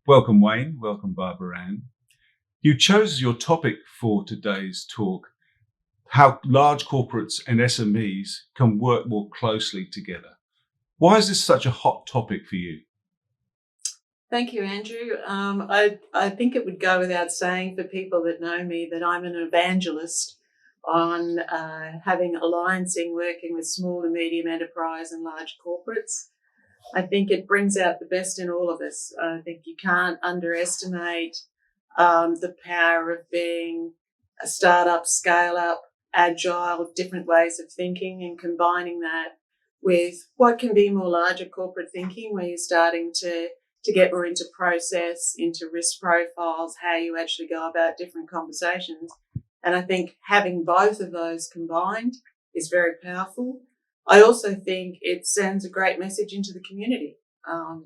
Welcome, Wayne. Welcome, Barbara-Anne. You chose as your topic for today's talk how large corporates and SMEs can work more closely together. Why is this such a hot topic for you? Thank you, Andrew. I think it would go without saying for people that know me that I'm an evangelist on having alliancing, working with small to medium enterprise and large corporates. I think it brings out the best in all of us. I think you can't underestimate the power of being a startup, scale up, agile, different ways of thinking, and combining that with what can be more larger corporate thinking, where you're starting to get more into process, into risk profiles, how you actually go about different conversations. And I think having both of those combined is very powerful. I also think it sends a great message into the community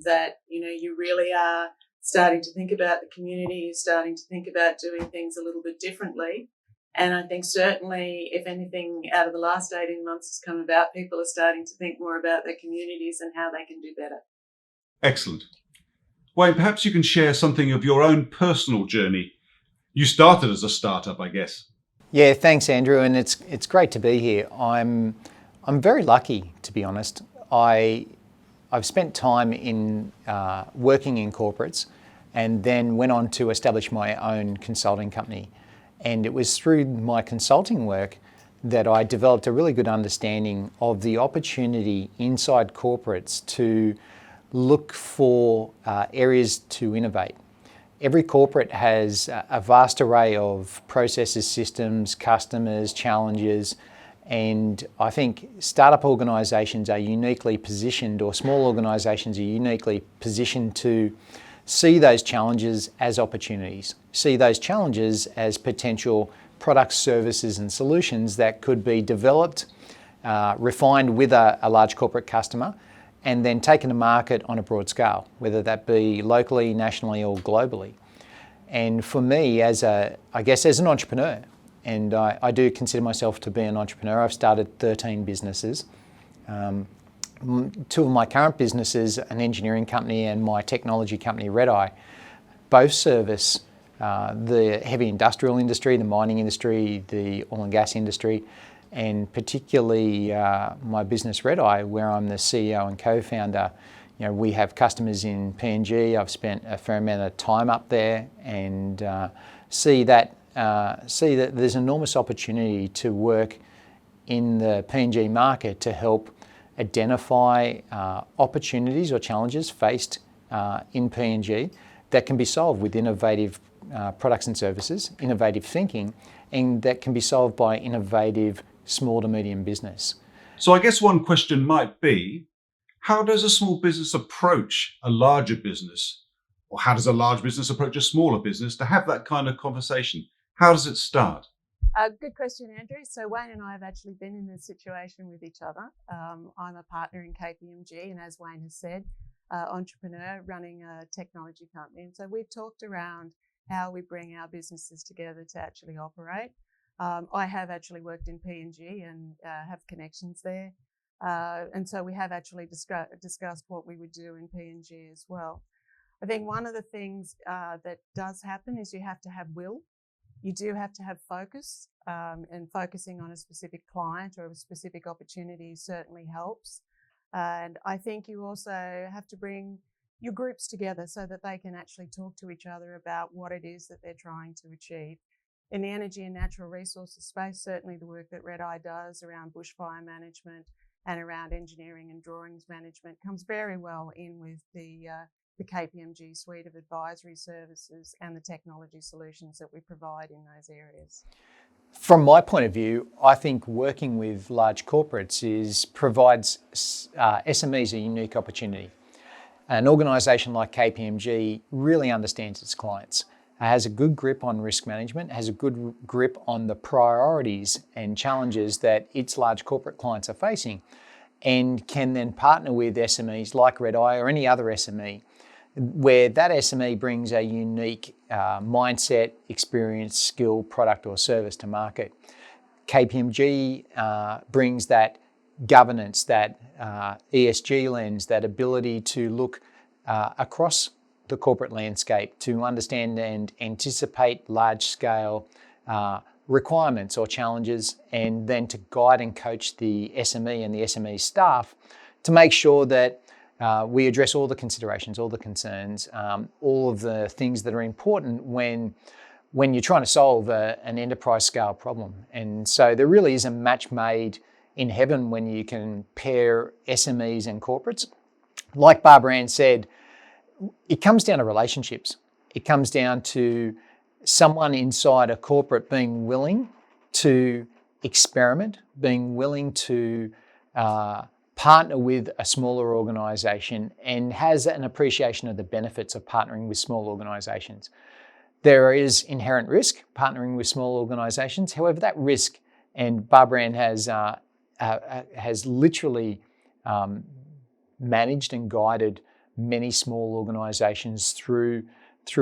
that, you really are starting to think about the community, you're starting to think about doing things a little bit differently. And I think certainly, if anything out of the last 18 months has come about, people are starting to think more about their communities and how they can do better. Excellent. Wayne, perhaps you can share something of your own personal journey. You started as a startup, I guess. Yeah, thanks, Andrew, and it's great to be here. I'm very lucky, to be honest. I've spent time in working in corporates, and then went on to establish my own consulting company. And it was through my consulting work that I developed a really good understanding of the opportunity inside corporates to look for areas to innovate. Every corporate has a vast array of processes, systems, customers, challenges, and I think startup organisations are uniquely positioned, or small organisations are uniquely positioned to see those challenges as opportunities, see those challenges as potential products, services and solutions that could be developed, refined with a large corporate customer, and then taken to market on a broad scale, whether that be locally, nationally or globally. And for me, as an entrepreneur, and I do consider myself to be an entrepreneur, I've started 13 businesses. Two of my current businesses, an engineering company and my technology company, Redeye, both service the heavy industrial industry, the mining industry, the oil and gas industry, and particularly my business Redeye, where I'm the CEO and co-founder. We have customers in PNG. I've spent a fair amount of time up there, and see that there's enormous opportunity to work in the PNG market to help identify opportunities or challenges faced in PNG that can be solved with innovative products and services, innovative thinking, and that can be solved by innovative small to medium business. So I guess one question might be, how does a small business approach a larger business? Or how does a large business approach a smaller business to have that kind of conversation? How does it start? Good question, Andrew. So Wayne and I have actually been in this situation with each other. I'm a partner in KPMG, and as Wayne has said, entrepreneur running a technology company. And so we've talked around how we bring our businesses together to actually operate. I have actually worked in PNG and have connections there. And so we have actually discussed what we would do in PNG as well. I think one of the things that does happen is you have to have will. You do have to have focus, and focusing on a specific client or a specific opportunity certainly helps. And I think you also have to bring your groups together so that they can actually talk to each other about what it is that they're trying to achieve. In the energy and natural resources space, certainly the work that Redeye does around bushfire management and around engineering and drawings management comes very well in with the KPMG suite of advisory services and the technology solutions that we provide in those areas. From my point of view, I think working with large corporates provides SMEs a unique opportunity. An organisation like KPMG really understands its clients, has a good grip on risk management, has a good grip on the priorities and challenges that its large corporate clients are facing, and can then partner with SMEs like Redeye or any other SME, where that SME brings a unique mindset, experience, skill, product or service to market. KPMG brings that governance, that ESG lens, that ability to look across the corporate landscape, to understand and anticipate large-scale requirements or challenges, and then to guide and coach the SME and the SME staff to make sure that we address all the considerations, all the concerns, all of the things that are important when you're trying to solve an enterprise scale problem. And so there really is a match made in heaven when you can pair SMEs and corporates. Like Barbara-Anne said, it comes down to relationships. It comes down to someone inside a corporate being willing to experiment, being willing to partner with a smaller organisation, and has an appreciation of the benefits of partnering with small organisations. There is inherent risk partnering with small organisations. However, that risk, and Barbara-Anne has literally managed and guided many small organisations through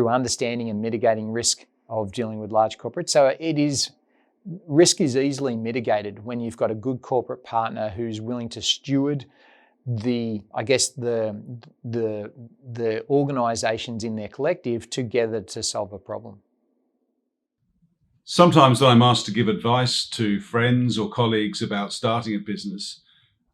understanding and mitigating risk of dealing with large corporates. So risk is easily mitigated when you've got a good corporate partner who's willing to steward the organisations in their collective together to solve a problem. Sometimes when I'm asked to give advice to friends or colleagues about starting a business,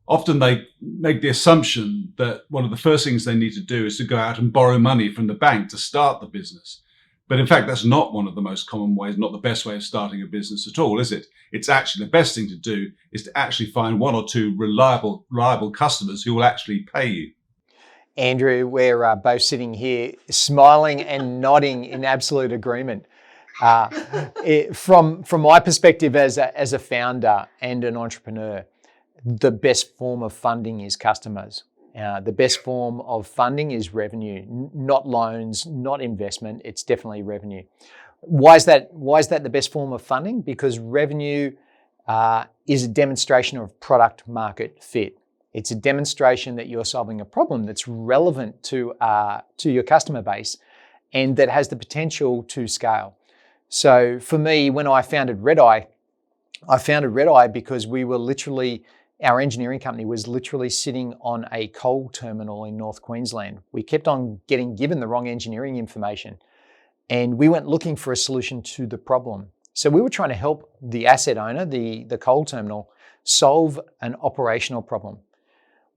often they make the assumption that one of the first things they need to do is to go out and borrow money from the bank to start the business. But in fact, that's not one of the most common ways, not the best way of starting a business at all, is it? It's actually the best thing to do is to actually find one or two reliable customers who will actually pay you. Andrew, we're both sitting here smiling and nodding in absolute agreement. From my perspective as a founder and an entrepreneur, the best form of funding is customers. The best form of funding is revenue, not loans, not investment. It's definitely revenue. Why is that the best form of funding? Because revenue is a demonstration of product market fit. It's a demonstration that you're solving a problem that's relevant to your customer base and that has the potential to scale. So for me, when I founded Redeye because our engineering company was literally sitting on a coal terminal in North Queensland. We kept on getting given the wrong engineering information, and we went looking for a solution to the problem. So we were trying to help the asset owner, the coal terminal, solve an operational problem.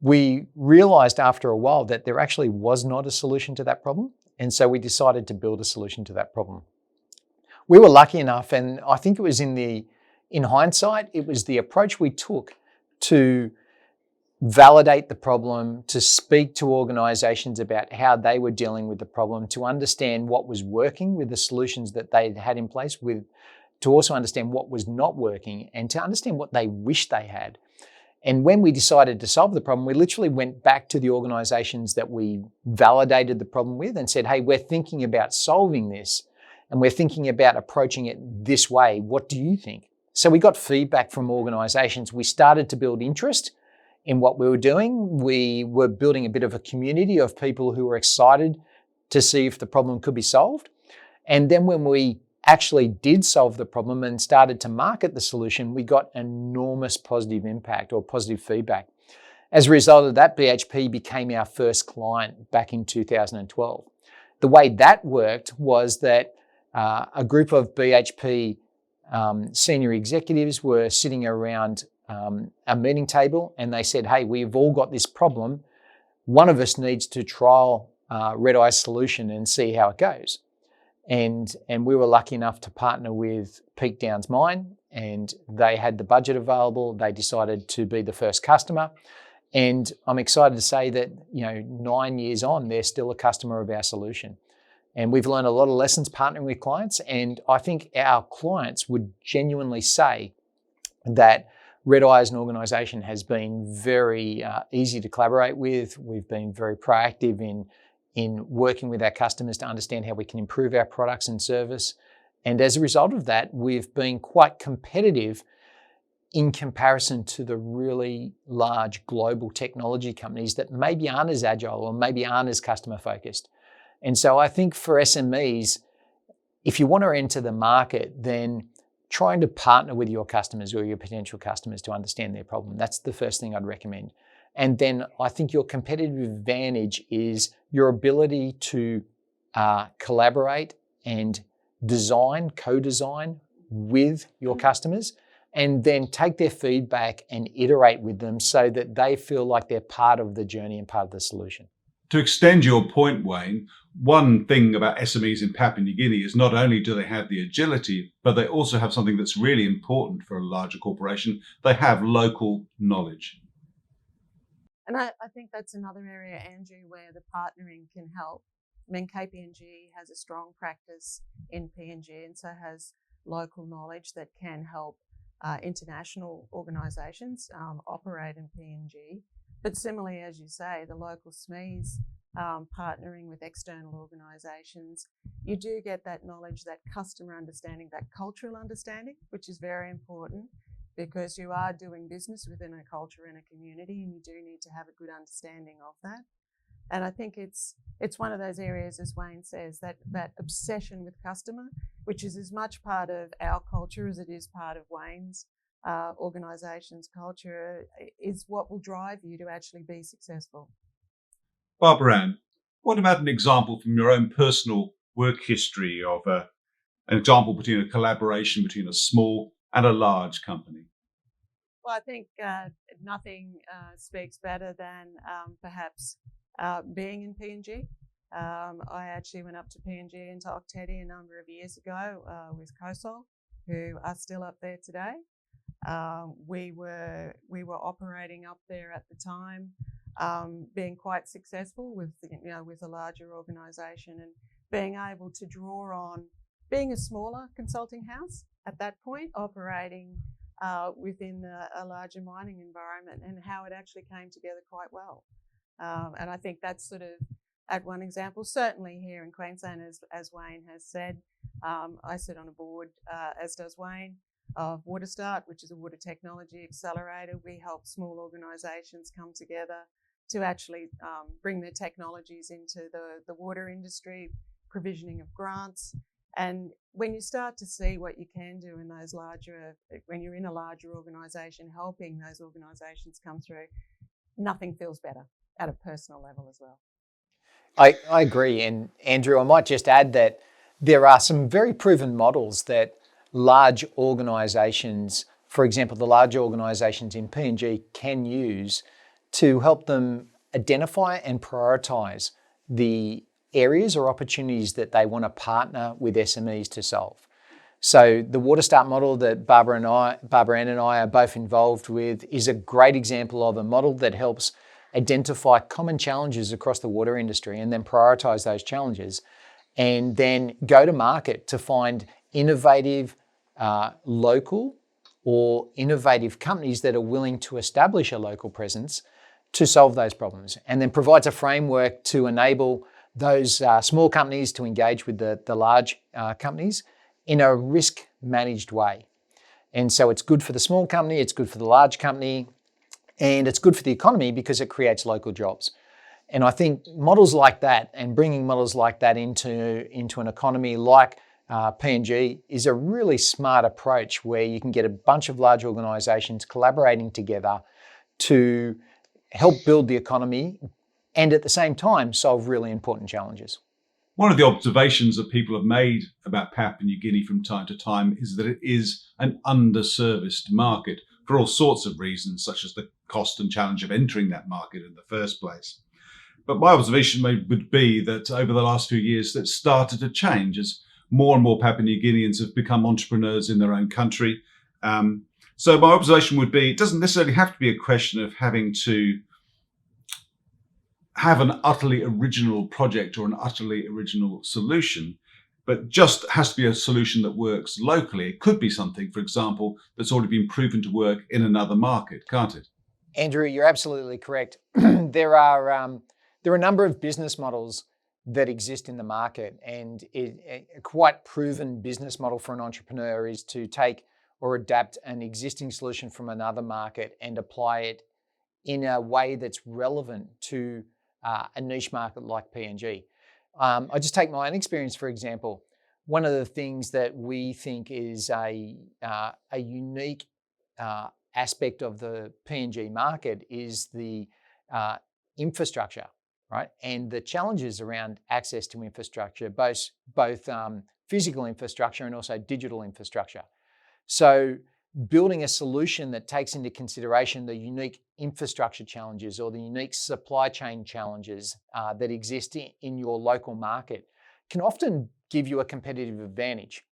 We realized after a while that there actually was not a solution to that problem, and so we decided to build a solution to that problem. We were lucky enough, and I think it was in hindsight, it was the approach we took to validate the problem, to speak to organisations about how they were dealing with the problem, to understand what was working with the solutions that they had in place, to also understand what was not working, and to understand what they wished they had. And when we decided to solve the problem, we literally went back to the organisations that we validated the problem with and said, hey, we're thinking about solving this, and we're thinking about approaching it this way. What do you think? So we got feedback from organisations. We started to build interest in what we were doing. We were building a bit of a community of people who were excited to see if the problem could be solved. And then when we actually did solve the problem and started to market the solution, we got enormous positive impact or positive feedback. As a result of that, BHP became our first client back in 2012. The way that worked was that a group of BHP senior executives were sitting around a meeting table, and they said, hey, we've all got this problem. One of us needs to trial Redeye's solution and see how it goes. And we were lucky enough to partner with Peak Downs Mine, and they had the budget available. They decided to be the first customer. And I'm excited to say that, 9 years on, they're still a customer of our solution. And we've learned a lot of lessons partnering with clients. And I think our clients would genuinely say that Redeye as an organisation has been very easy to collaborate with. We've been very proactive in working with our customers to understand how we can improve our products and service. And as a result of that, we've been quite competitive in comparison to the really large global technology companies that maybe aren't as agile or maybe aren't as customer focused. And so I think for SMEs, if you want to enter the market, then trying to partner with your customers or your potential customers to understand their problem. That's the first thing I'd recommend. And then I think your competitive advantage is your ability to collaborate and design, co-design with your customers, and then take their feedback and iterate with them so that they feel like they're part of the journey and part of the solution. To extend your point, Wayne, one thing about SMEs in Papua New Guinea is not only do they have the agility, but they also have something that's really important for a larger corporation. They have local knowledge. And I think that's another area, Andrew, where the partnering can help. I mean, KPMG has a strong practice in PNG and so has local knowledge that can help international organisations operate in PNG. But similarly, as you say, the local SMEs partnering with external organisations, you do get that knowledge, that customer understanding, that cultural understanding, which is very important because you are doing business within a culture and a community and you do need to have a good understanding of that. And I think it's one of those areas, as Wayne says, that obsession with customer, which is as much part of our culture as it is part of Wayne's organisation's culture, is what will drive you to actually be successful. Barbara-Anne, what about an example from your own personal work history of an example between a collaboration between a small and a large company? Well, I think nothing speaks better than perhaps being in PNG. I actually went up to PNG and Tok Teddy a number of years ago with COSOL, who are still up there today. We were operating up there at the time, being quite successful with a larger organisation and being able to draw on being a smaller consulting house at that point, operating within a larger mining environment, and how it actually came together quite well. And I think that's sort of at one example. Certainly here in Queensland, as Wayne has said, I sit on a board, as does Wayne, of WaterStart, which is a water technology accelerator. We help small organisations come together to actually bring their technologies into the water industry, provisioning of grants. And when you start to see what you can do in those when you're in a larger organisation, helping those organisations come through, nothing feels better at a personal level as well. I agree. And Andrew, I might just add that there are some very proven models that large organisations, for example, the large organisations in PNG can use to help them identify and prioritise the areas or opportunities that they want to partner with SMEs to solve. So the WaterStart model that Barbara-Anne and I are both involved with is a great example of a model that helps identify common challenges across the water industry and then prioritise those challenges and then go to market to find innovative local or innovative companies that are willing to establish a local presence to solve those problems, and then provides a framework to enable those small companies to engage with the large companies in a risk-managed way. And so it's good for the small company, it's good for the large company, and it's good for the economy because it creates local jobs. And I think models like that and bringing models like that into an economy like PNG is a really smart approach where you can get a bunch of large organisations collaborating together to help build the economy and at the same time solve really important challenges. One of the observations that people have made about Papua New Guinea from time to time is that it is an underserviced market for all sorts of reasons, such as the cost and challenge of entering that market in the first place. But my observation would be that over the last few years, that started to change as more and more Papua New Guineans have become entrepreneurs in their own country. So my observation would be, it doesn't necessarily have to be a question of having to have an utterly original project or an utterly original solution, but just has to be a solution that works locally. It could be something, for example, that's already been proven to work in another market, can't it? Andrew, you're absolutely correct. There are a number of business models that exist in the market, and a quite proven business model for an entrepreneur is to take or adapt an existing solution from another market and apply it in a way that's relevant to a niche market like PNG. I just take my own experience, for example. One of the things that we think is a unique aspect of the PNG market is the infrastructure, right? And the challenges around access to infrastructure, both physical infrastructure and also digital infrastructure. So building a solution that takes into consideration the unique infrastructure challenges or the unique supply chain challenges that exist in your local market can often give you a competitive advantage.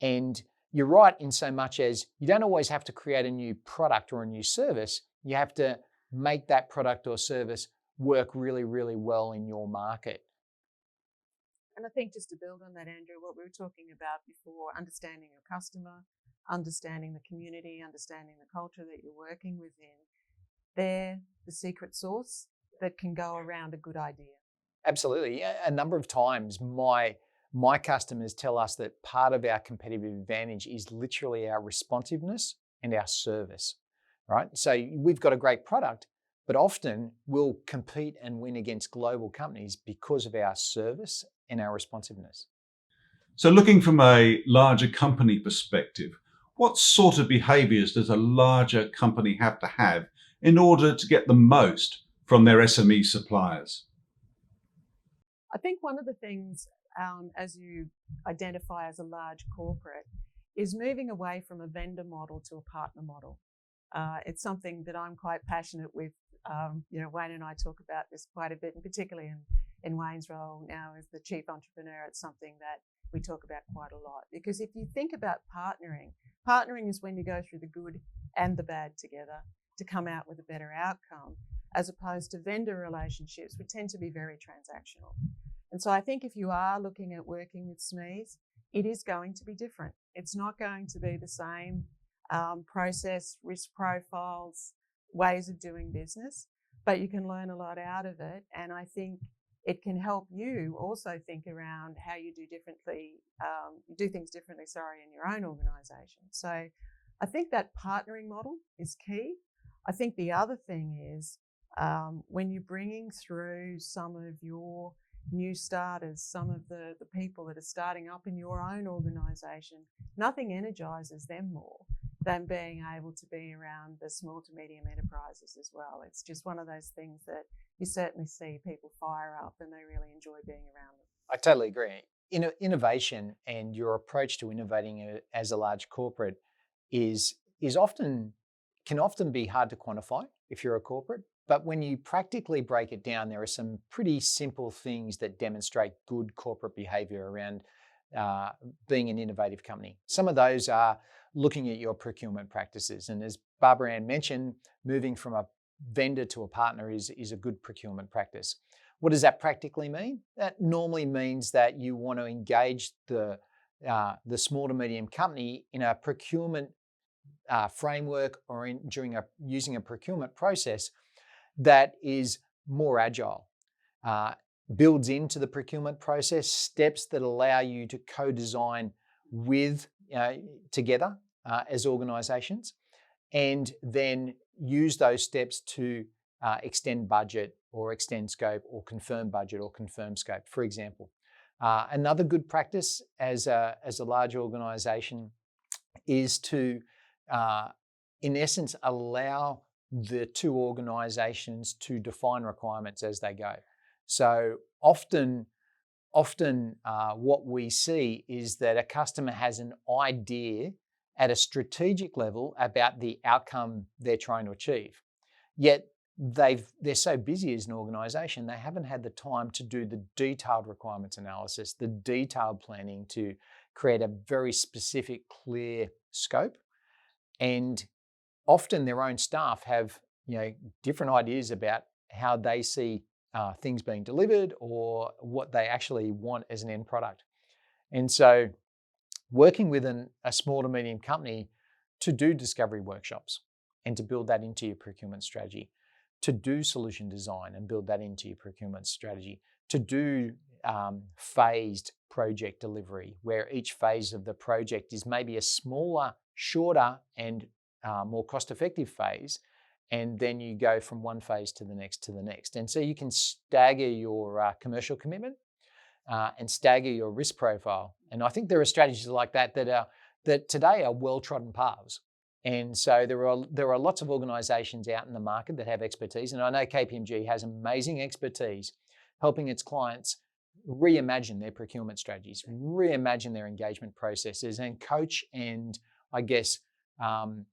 And you're right in so much as you don't always have to create a new product or a new service. You have to make that product or service work really, really well in your market. And I think just to build on that, Andrew, what we were talking about before, understanding your customer, understanding the community, understanding the culture that you're working within, they're the secret sauce that can go around a good idea. Absolutely. A number of times my customers tell us that part of our competitive advantage is literally our responsiveness and our service, right? So we've got a great product, but often we'll compete and win against global companies because of our service and our responsiveness. So looking from a larger company perspective, what sort of behaviours does a larger company have to have in order to get the most from their SME suppliers? I think one of the things, as you identify as a large corporate, is moving away from a vendor model to a partner model. It's something that I'm quite passionate with. Wayne and I talk about this quite a bit, and particularly in Wayne's role now as the chief entrepreneur, it's something that we talk about quite a lot. Because if you think about partnering is when you go through the good and the bad together to come out with a better outcome, as opposed to vendor relationships, which tend to be very transactional. And so I think if you are looking at working with SMEs, it is going to be different. It's not going to be the same process, risk profiles, ways of doing business, but you can learn a lot out of it. And I think it can help you also think around how you do things differently, in your own organisation. So I think that partnering model is key. I think the other thing is when you're bringing through some of your new starters, some of the people that are starting up in your own organisation, nothing energises them more than being able to be around the small to medium enterprises as well. It's just one of those things that you certainly see people fire up and they really enjoy being around them. I totally agree. Innovation and your approach to innovating as a large corporate can often be hard to quantify if you're a corporate. But when you practically break it down, there are some pretty simple things that demonstrate good corporate behaviour around being an innovative company. Some of those are looking at your procurement practices. And as Barbara-Anne mentioned, moving from a vendor to a partner is a good procurement practice. What does that practically mean? That normally means that you want to engage the small to medium company in a procurement framework or using a procurement process that is more agile, builds into the procurement process steps that allow you to co-design together as organisations, and then use those steps to extend budget or extend scope or confirm budget or confirm scope, for example. Another good practice as a large organisation is to, in essence, allow the two organisations to define requirements as they go. So often what we see is that a customer has an idea at a strategic level about the outcome they're trying to achieve. Yet they're so busy as an organisation, they haven't had the time to do the detailed requirements analysis, the detailed planning to create a very specific, clear scope. And often their own staff have different ideas about how they see things being delivered or what they actually want as an end product. And so working with a small to medium company to do discovery workshops and to build that into your procurement strategy, to do solution design and build that into your procurement strategy, to do phased project delivery, where each phase of the project is maybe a smaller, shorter and more cost-effective phase, and then you go from one phase to the next to the next. And so you can stagger your commercial commitment and stagger your risk profile. And I think there are strategies like that that today are well-trodden paths. And so there are lots of organisations out in the market that have expertise, and I know KPMG has amazing expertise helping its clients reimagine their procurement strategies, reimagine their engagement processes, and coach and I guess kind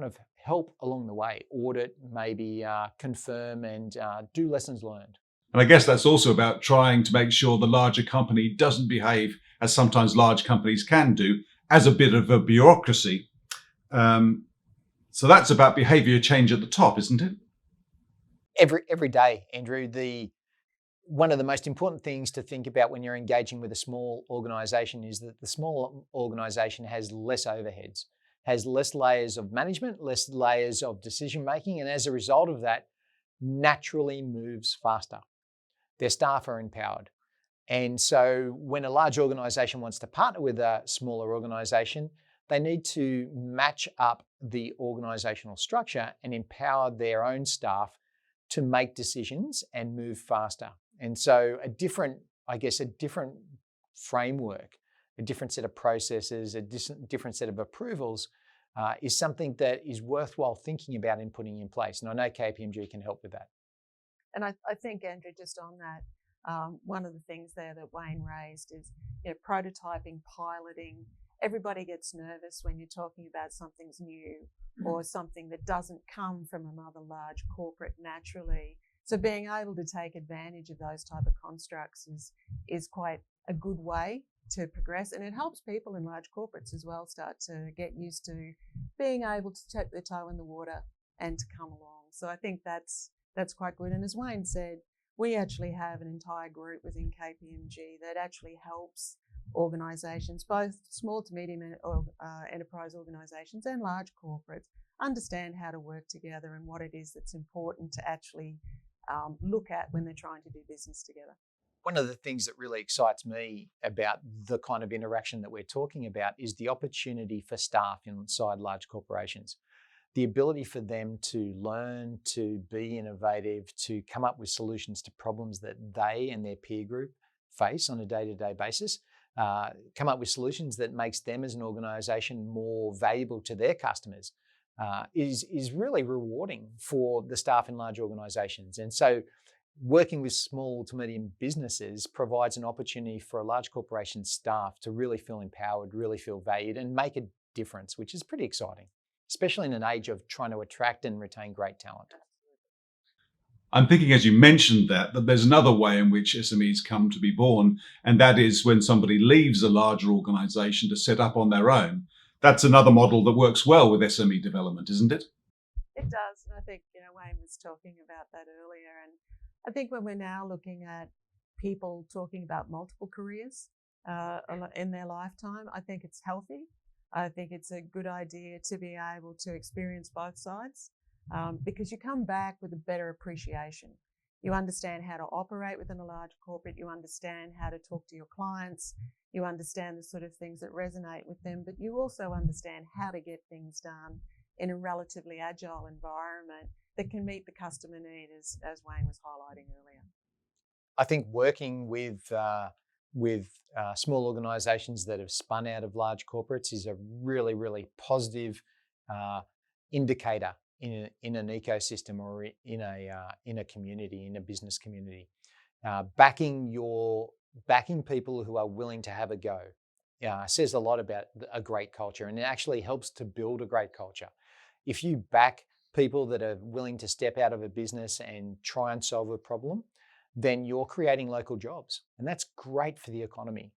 of help along the way, audit, maybe confirm and do lessons learned. And I guess that's also about trying to make sure the larger company doesn't behave, as sometimes large companies can do, as a bit of a bureaucracy. So that's about behaviour change at the top, isn't it? Every day, Andrew, one of the most important things to think about when you're engaging with a small organisation is that the small organisation has less overheads, has less layers of management, less layers of decision making, and as a result of that, naturally moves faster. Their staff are empowered. And so when a large organisation wants to partner with a smaller organisation, they need to match up the organisational structure and empower their own staff to make decisions and move faster. And so a different framework, a different set of processes, a different set of approvals is something that is worthwhile thinking about and putting in place. And I know KPMG can help with that. And I think, Andrew, just on that, one of the things there that Wayne raised is prototyping, piloting. Everybody gets nervous when you're talking about something's new or something that doesn't come from another large corporate naturally. So being able to take advantage of those type of constructs is quite a good way to progress, and it helps people in large corporates as well start to get used to being able to tip their toe in the water and to come along. So I think that's quite good. And as Wayne said, we actually have an entire group within KPMG that actually helps organisations, both small to medium enterprise organisations and large corporates, understand how to work together and what it is that's important to actually look at when they're trying to do business together. One of the things that really excites me about the kind of interaction that we're talking about is the opportunity for staff inside large corporations. The ability for them to learn, to be innovative, to come up with solutions to problems that they and their peer group face on a day-to-day basis, come up with solutions that makes them as an organisation more valuable to their customers is really rewarding for the staff in large organisations. And so working with small to medium businesses provides an opportunity for a large corporation staff to really feel empowered, really feel valued and make a difference, which is pretty exciting, especially in an age of trying to attract and retain great talent. I'm thinking, as you mentioned that there's another way in which SMEs come to be born, and that is when somebody leaves a larger organisation to set up on their own. That's another model that works well with SME development, isn't it? It does. And I think, Wayne was talking about that earlier. And I think when we're now looking at people talking about multiple careers in their lifetime, I think it's healthy. I think it's a good idea to be able to experience both sides because you come back with a better appreciation. You understand how to operate within a large corporate. You understand how to talk to your clients. You understand the sort of things that resonate with them, but you also understand how to get things done in a relatively agile environment that can meet the customer need, as Wayne was highlighting earlier. I think working with small organisations that have spun out of large corporates is a really, really positive indicator in an ecosystem or in a community, in a business community. Backing people who are willing to have a go says a lot about a great culture, and it actually helps to build a great culture. If you back people that are willing to step out of a business and try and solve a problem, then you're creating local jobs, and that's great for the economy.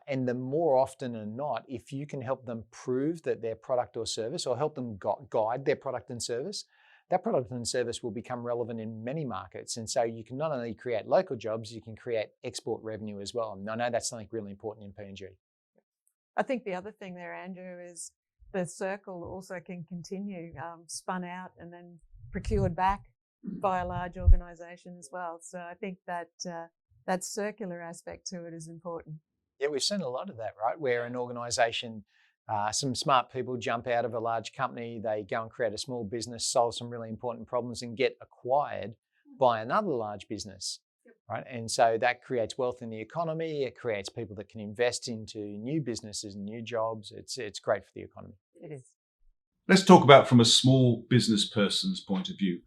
And the more often than not, if you can help them prove that their product or service, or help them guide their product and service, that product and service will become relevant in many markets. And so you can not only create local jobs, you can create export revenue as well. And I know that's something really important in PNG. I think the other thing there, Andrew, is the circle also can continue, spun out and then procured back by a large organisation as well. So I think that that circular aspect to it is important. Yeah, we've seen a lot of that, right? Where an organisation, some smart people jump out of a large company, they go and create a small business, solve some really important problems and get acquired by another large business, right? And so that creates wealth in the economy. It creates people that can invest into new businesses and new jobs. It's great for the economy. It is. Let's talk about from a small business person's point of view.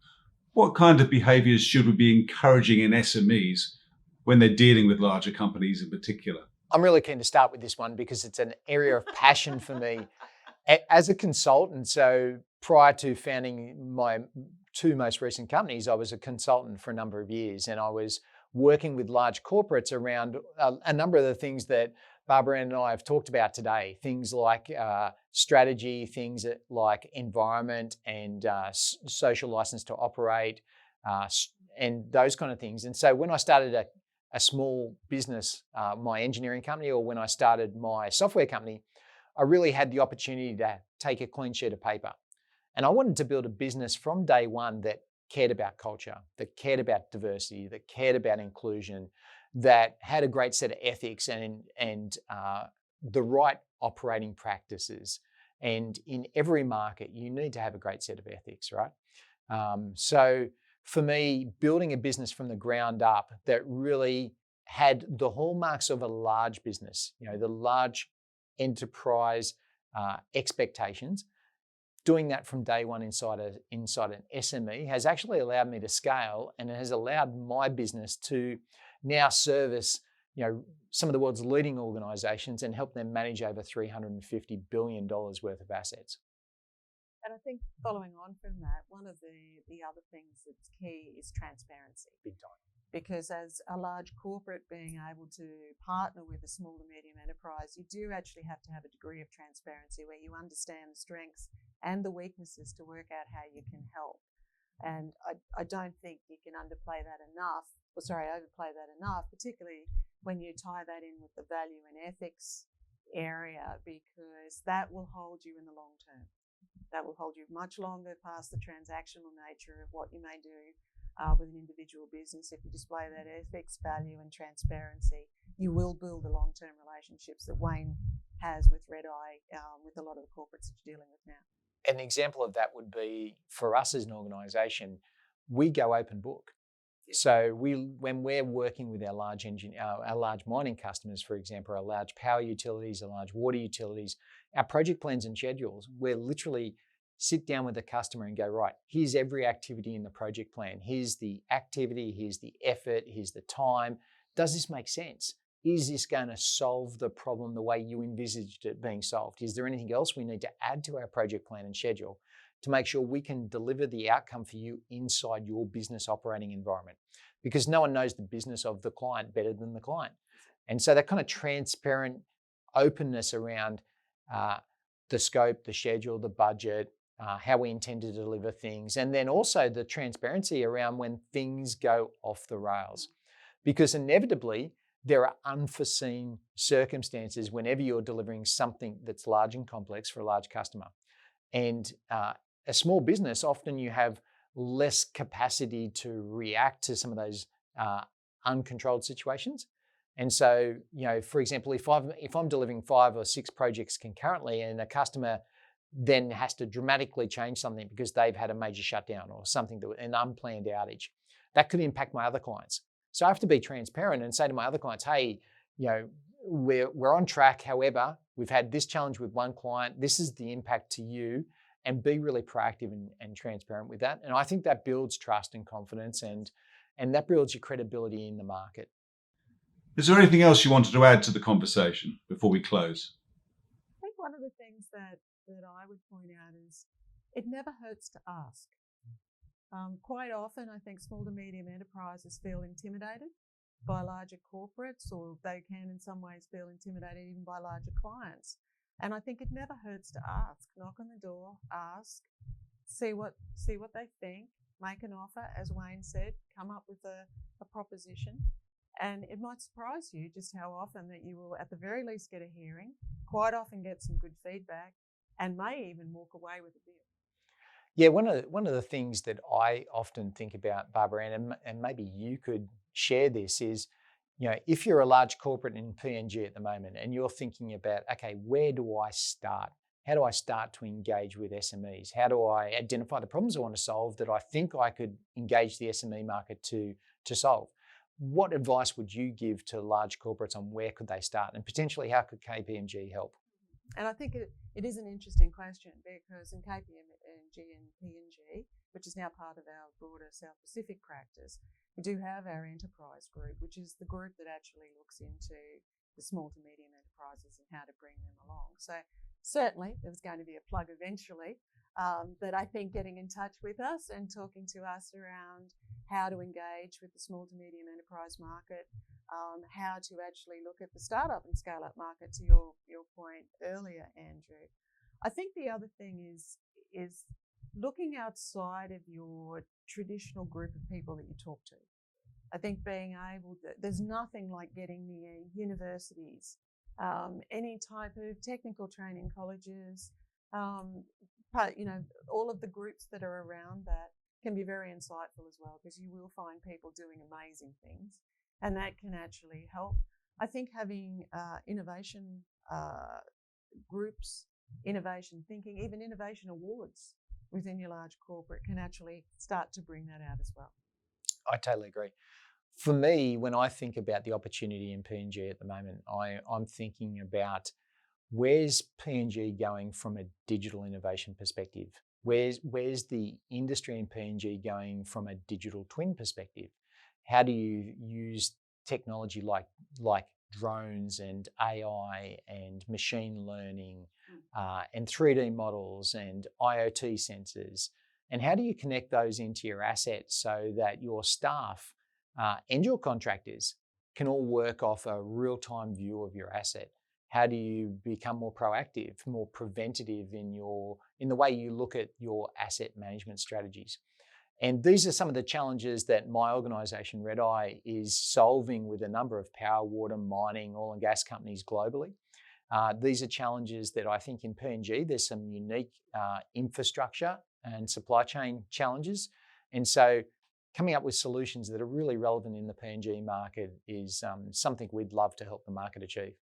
What kind of behaviours should we be encouraging in SMEs when they're dealing with larger companies in particular? I'm really keen to start with this one because it's an area of passion for me as a consultant. So prior to founding my two most recent companies, I was a consultant for a number of years, and I was working with large corporates around a number of the things that Barbara-Anne and I have talked about today, things like strategy, things like environment and social license to operate, and those kind of things. And so when I started a small business, my engineering company, or when I started my software company, I really had the opportunity to take a clean sheet of paper. And I wanted to build a business from day one that cared about culture, that cared about diversity, that cared about inclusion, that had a great set of ethics and the right operating practices. And in every market, you need to have a great set of ethics, right? So for me, building a business from the ground up that really had the hallmarks of a large business, the large enterprise expectations, doing that from day one inside an SME has actually allowed me to scale, and it has allowed my business to now service some of the world's leading organisations and help them manage over $350 billion worth of assets. And I think following on from that, one of the other things that's key is transparency. Big time. Because as a large corporate being able to partner with a small to medium enterprise, you do actually have to have a degree of transparency where you understand the strengths and the weaknesses to work out how you can help. And I don't think you can overplay that enough, particularly when you tie that in with the value and ethics area, because that will hold you in the long term. That will hold you much longer past the transactional nature of what you may do with an individual business. If you display that ethics, value and transparency, you will build the long-term relationships that Wayne has with Redeye, with a lot of the corporates that you're dealing with now. An example of that would be, for us as an organisation, we go open book. So when we're working with our large mining customers, for example, our large power utilities, our large water utilities, our project plans and schedules, we're literally sit down with the customer and go, right, here's every activity in the project plan. Here's the activity, here's the effort, here's the time. Does this make sense? Is this going to solve the problem the way you envisaged it being solved? Is there anything else we need to add to our project plan and schedule to make sure we can deliver the outcome for you inside your business operating environment? Because no one knows the business of the client better than the client. And so that kind of transparent openness around the scope, the schedule, the budget, how we intend to deliver things, and then also the transparency around when things go off the rails. Because inevitably, there are unforeseen circumstances whenever you're delivering something that's large and complex for a large customer. And a small business, often you have less capacity to react to some of those uncontrolled situations. And so, for example, if I'm delivering 5 or 6 projects concurrently and a customer then has to dramatically change something because they've had a major shutdown or something, an unplanned outage, that could impact my other clients. So I have to be transparent and say to my other clients, hey, we're on track. However, we've had this challenge with one client. This is the impact to you, and be really proactive and transparent with that. And I think that builds trust and confidence, and that builds your credibility in the market. Is there anything else you wanted to add to the conversation before we close? I think one of the things that I would point out is it never hurts to ask. Quite often, I think small to medium enterprises feel intimidated by larger corporates, or they can in some ways feel intimidated even by larger clients. And I think it never hurts to ask. Knock on the door, ask, see what they think, make an offer, as Wayne said, come up with a proposition. And it might surprise you just how often that you will, at the very least, get a hearing, quite often get some good feedback, and may even walk away with a deal. Yeah, one of the things that I often think about, Barbara-Anne, and maybe you could share this, is, if you're a large corporate in PNG at the moment and you're thinking about, okay, where do I start? How do I start to engage with SMEs? How do I identify the problems I want to solve that I think I could engage the SME market to solve? What advice would you give to large corporates on where could they start, and potentially how could KPMG help? And I think it is an interesting question because in KPMG and PNG, which is now part of our broader South Pacific practice, we do have our enterprise group, which is the group that actually looks into the small to medium enterprises and how to bring them along. So certainly there was going to be a plug eventually, but I think getting in touch with us and talking to us around how to engage with the small to medium enterprise market, how to actually look at the startup and scale up market, to your point earlier, Andrew. I think the other thing is looking outside of your traditional group of people that you talk to. I think being able to, there's nothing like getting near universities, any type of technical training colleges, but, you know, all of the groups that are around that can be very insightful as well, because you will find people doing amazing things, and that can actually help. I think having innovation groups, innovation thinking, even innovation awards within your large corporate can actually start to bring that out as well. I totally agree. For me, when I think about the opportunity in PNG at the moment, I'm thinking about where's PNG going from a digital innovation perspective? Where's the industry in PNG going from a digital twin perspective? How do you use technology like drones and AI and machine learning and 3D models and IoT sensors? And how do you connect those into your assets so that your staff and your contractors can all work off a real-time view of your asset? How do you become more proactive, more preventative in the way you look at your asset management strategies? And these are some of the challenges that my organisation, Red Eye, is solving with a number of power, water, mining, oil and gas companies globally. These are challenges that I think in PNG, there's some unique infrastructure and supply chain challenges. And so coming up with solutions that are really relevant in the PNG market is something we'd love to help the market achieve.